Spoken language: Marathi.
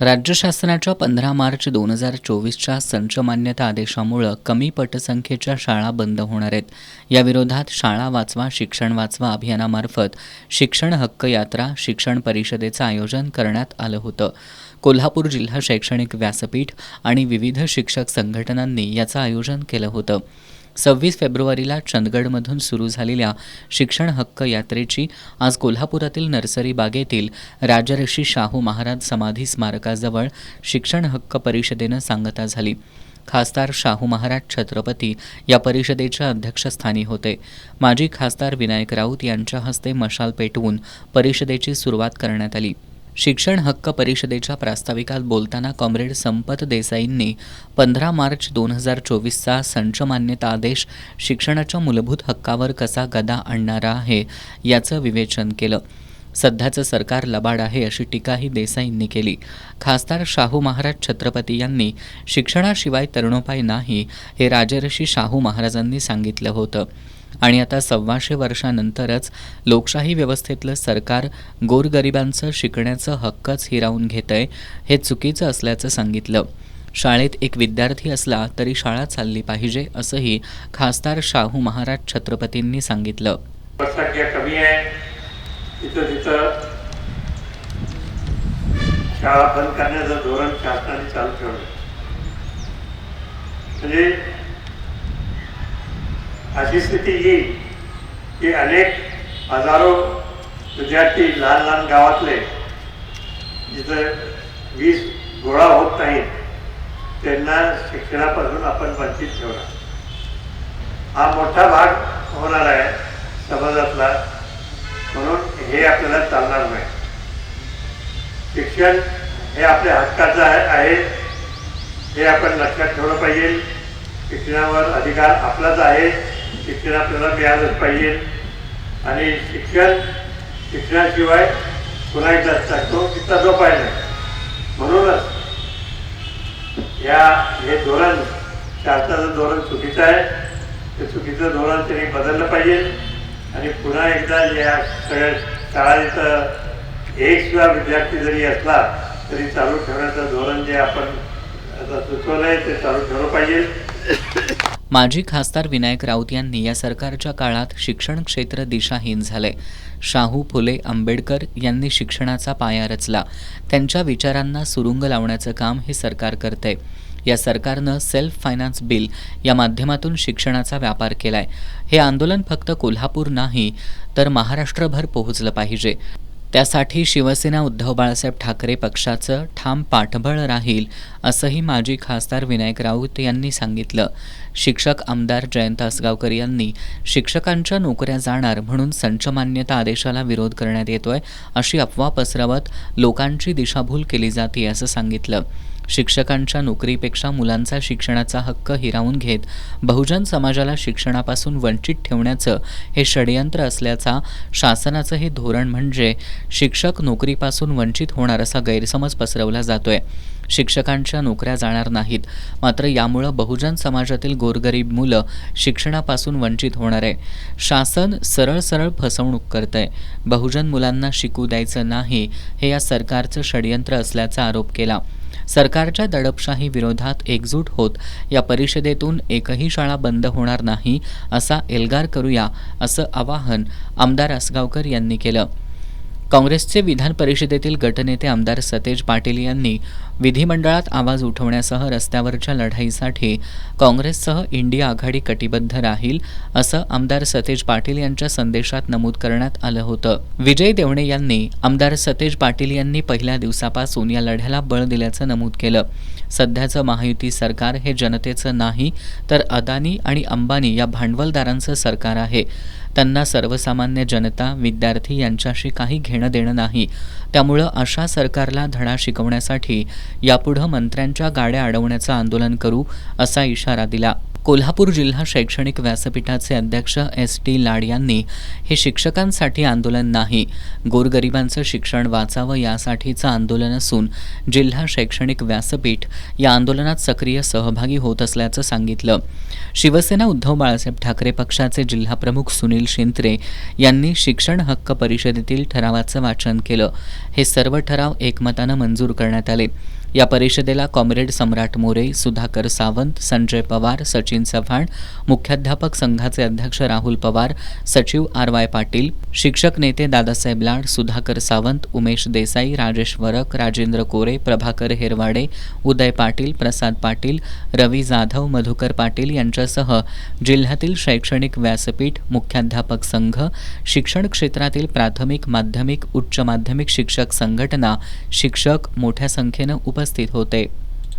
राज्य शासनाच्या 15 मार्च 2024च्या संच मान्यता आदेशामुळे कमी पटसंख्येच्या शाळा बंद होणार आहेत. या विरोधात शाळा वाचवा शिक्षण वाचवा अभियानामार्फत शिक्षण हक्क यात्रा शिक्षण परिषदेचं आयोजन करण्यात आलं होतं. कोल्हापूर जिल्हा शैक्षणिक व्यासपीठ आणि विविध शिक्षक संघटनांनी याचं आयोजन केलं होतं. 26 फेब्रुवारीला चंदगडमधून सुरू झालेल्या शिक्षण हक्क यात्रेची आज कोल्हापुरातील नर्सरी बागेतील राजर्षी शाहू महाराज समाधी स्मारकाजवळ शिक्षण हक्क परिषदेनं सांगता झाली. खासदार शाहू महाराज छत्रपती या परिषदेच्या अध्यक्षस्थानी होते. माजी खासदार विनायक राऊत यांच्या हस्ते मशाल पेटवून परिषदेची सुरुवात करण्यात आली. शिक्षण हक्क परिषदेच्या प्रास्ताविकात बोलताना कॉम्रेड संपत देसाईंनी 15 मार्च 2024चा संच मान्यता आदेश शिक्षणाच्या मूलभूत हक्कावर कसा गदा आणणारा आहे याचं विवेचन केलं. सध्याचं सरकार लबाड आहे अशी टीकाही देसाईंनी केली. खासदार शाहू महाराज छत्रपती यांनी शिक्षणाशिवाय तरुणोपाय नाही हे राजर्षी शाहू महाराजांनी सांगितलं होतं आणि आता 125 वर्षांनंतरच लोकशाही व्यवस्थेतलं सरकार गोरगरिबांचं शिकण्याचं हक्कच हिरावून घेतंय हे चुकीचं असल्याचं सांगितलं. शाळेत एक विद्यार्थी असला तरी शाळा चालली पाहिजे असंही खासदार शाहू महाराज छत्रपतींनी सांगितलं. संख्या कमी आहे तिथं शाळा बंद करण्याचं धोरण शासनाने चालू ठेवलं. म्हणजे अशी स्थिती येईल की अनेक हजारो विद्यार्थी लहान लहान गावातले जिथं वीज गोळा होत नाहीत त्यांना शिक्षणापासून आपण वंचित ठेवणार. हा मोठा भाग होणार आहे समाजातला, म्हणून हे आपल्याला चालणार नाही. शिक्षण हे आपल्या हक्काचं आहे हे आपण लक्षात ठेवलं पाहिजे. शिक्षणावर अधिकार आपलाच आहे, शिक्षण आपल्याला मिळालंच पाहिजे आणि शिक्षणाशिवाय पुन्हा एकदा सांगतो तिथं झोपाय नाही. म्हणूनच हे धोरण शासनाचं धोरण चुकीचं आहे. ते चुकीचं धोरण त्यांनी बदललं पाहिजे आणि पुन्हा एकदा या सगळ्या शाळेत एक सुद्धा विद्यार्थी जरी असला तरी चालू ठेवण्याचं धोरण जे आपण आता सुचवलं आहे ते चालू ठेवलं पाहिजे. माजी खासदार विनायक राऊत यांनी या सरकारच्या काळात शिक्षण क्षेत्र दिशाहीन झालंय. शाहू फुले आंबेडकर यांनी शिक्षणाचा पाया रचला. त्यांच्या विचारांना सुरुंग लावण्याचं काम हे सरकार करतंय. या सरकारनं सेल्फ फायनान्स बिल या माध्यमातून शिक्षणाचा व्यापार केलाय. हे आंदोलन फक्त कोल्हापूर नाही तर महाराष्ट्रभर पोहोचलं पाहिजे. त्यासाठी शिवसेना उद्धव बाळासाहेब ठाकरे पक्षाचं ठाम पाठबळ राहील असंही माजी खासदार विनायक राऊत यांनी सांगितलं. शिक्षक आमदार जयंत आसगावकर यांनी शिक्षकांच्या नोकऱ्या जाणार म्हणून संच मान्यता आदेशाला विरोध करण्यात येतोय अशी अफवा पसरवत लोकांची दिशाभूल केली जाते असं सांगितलं. शिक्षकांच्या नोकरीपेक्षा मुलांचा शिक्षणाचा हक्क हिरावून घेत बहुजन समाजाला शिक्षणापासून वंचित ठेवण्याचं हे षडयंत्र असल्याचा शासनाचं हे धोरण म्हणजे शिक्षक नोकरीपासून वंचित होणार असा गैरसमज पसरवला जातोय. शिक्षकांच्या नोकऱ्या जाणार नाहीत, मात्र यामुळं बहुजन समाजातील गोरगरीब मुलं शिक्षणापासून वंचित होणार आहे. शासन सरळ सरळ फसवणूक करतंय. बहुजन मुलांना शिकू द्यायचं नाही हे या सरकारचं षडयंत्र असल्याचा आरोप केला. सरकारच्या दडपशाही विरोधात एकजूट होत या परिषदेतून एकही शाळा बंद होणार नाही असा एल्गार करूया असं आवाहन आमदार आसगावकर यांनी केलं. काँग्रेसचे विधान परिषदेतील गटनेते आमदार सतेज पाटील यांनी विधिमंडळात आवाज उठवण्यासह रस्त्यावरच्या लढाईसाठी काँग्रेससह इंडिया आघाडी कटिबद्ध राहील असं आमदार सतेज पाटील यांच्या संदेशात नमूद करण्यात आलं होतं. विजय देवणे यांनी आमदार सतेज पाटील यांनी पहिल्या दिवसापासून या लढ्याला बळ दिल्याचं नमूद केलं. सध्याचं महायुती सरकार हे जनतेचं नाही तर अदानी आणि अंबानी या भांडवलदारांचं सरकार आहे. त्यांना सर्वसामान्य जनता विद्यार्थी यांच्याशी काही घेणं देणं नाही. त्यामुळं अशा सरकारला धडा शिकवण्यासाठी यापुढं मंत्र्यांच्या गाड्या अडवण्याचं आंदोलन करू असा इशारा दिला. कोल्हापूर जिल्हा शैक्षणिक व्यासपीठाचे अध्यक्ष S.T. लाड यांनी हे शिक्षकांसाठी आंदोलन नाही, गोरगरिबांचं शिक्षण वाचावं यासाठीचं आंदोलन असून जिल्हा शैक्षणिक व्यासपीठ या आंदोलनात सक्रिय सहभागी होत असल्याचं सांगितलं. शिवसेना उद्धव बाळासाहेब ठाकरे पक्षाचे जिल्हाप्रमुख सुनील शिंत्रे यांनी शिक्षण हक्क परिषदेतील ठरावाचं वाचन केलं. हे सर्व ठराव एकमतानं मंजूर करण्यात आले. या परिषदेला कॉम्रेड सम्राट मोरे, सुधाकर सावंत, संजय पवार, सचिन चव्हाण, मुख्याध्यापक संघाचे अध्यक्ष राहुल पवार, सचिव R.Y. पाटील, शिक्षक नेते दादासाहेब लाड, सुधाकर सावंत, उमेश देसाई, राजेश वरक, राजेंद्र कोरे, प्रभाकर हेरवाडे, उदय पाटील, प्रसाद पाटील, रवी जाधव, मधुकर पाटील यांच्यासह जिल्ह्यातील शैक्षणिक व्यासपीठ, मुख्याध्यापक संघ, शिक्षण क्षेत्रातील प्राथमिक, माध्यमिक, उच्च माध्यमिक शिक्षक संघटना, शिक्षक मोठ्या संख्येनं उपस्थित होते.